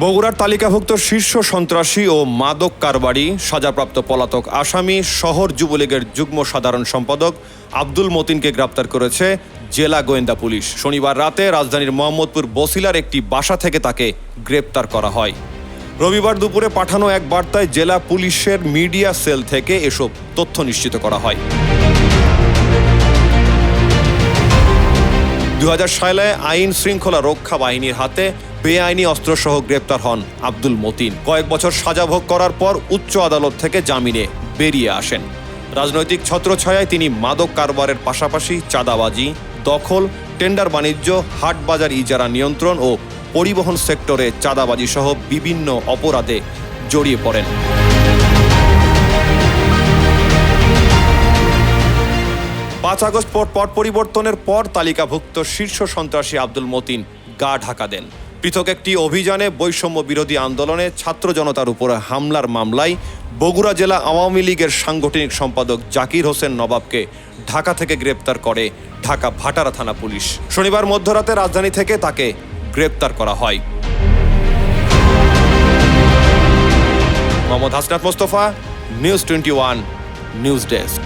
বগুড়ার তালিকাভুক্ত শীর্ষ সন্ত্রাসী ও মাদক কারবারি সাজাপ্রাপ্ত পলাতক আসামি শহর যুবলীগের যুগ্ম সাধারণ সম্পাদক আব্দুল মতিনকে গ্রেপ্তার করেছে জেলা গোয়েন্দা পুলিশ। শনিবার রাতে রাজধানীর মোহাম্মদপুর বসিলার একটি বাসা থেকে তাকে গ্রেপ্তার করা হয়। রবিবার দুপুরে পাঠানো এক বার্তায় জেলা পুলিশের মিডিয়া সেল থেকে এসব তথ্য নিশ্চিত করা হয়। 2000 সালে আইন শৃঙ্খলা রক্ষা বাহিনীর হাতে বেআইনি অস্ত্রসহ গ্রেপ্তার হন আব্দুল মতিন। কয়েক বছর সাজা ভোগ করার পর উচ্চ আদালত থেকে জামিনে বেরিয়ে আসেন। রাজনৈতিক ছত্রছায়ায় তিনি মাদক কারবারের পাশাপাশি চাঁদাবাজি, দখল, টেন্ডার বাণিজ্য, হাট বাজার ইজারা নিয়ন্ত্রণ ও পরিবহন সেক্টরে চাঁদাবাজি সহ বিভিন্ন অপরাধে জড়িয়ে পড়েন। আগস্ট পট পরিবর্তনের পর তালিকাভুক্ত শীর্ষ সন্ত্রাসী আব্দুল মতিন গা ঢাকা দেন। পৃথক একটি অভিযানে বৈষম্য বিরোধী আন্দোলনে ছাত্র জনতার উপরে হামলার মামলায় বগুড়া জেলা আওয়ামী লীগের সাংগঠনিক সম্পাদক জাকির হোসেন নবাবকে ঢাকা থেকে গ্রেপ্তার করে ঢাকা ভাটারা থানা পুলিশ। শনিবার মধ্যরাতে রাজধানী থেকে তাকে গ্রেপ্তার করা হয়। Mohammad Hasnat Mostafa, news 21 news desk.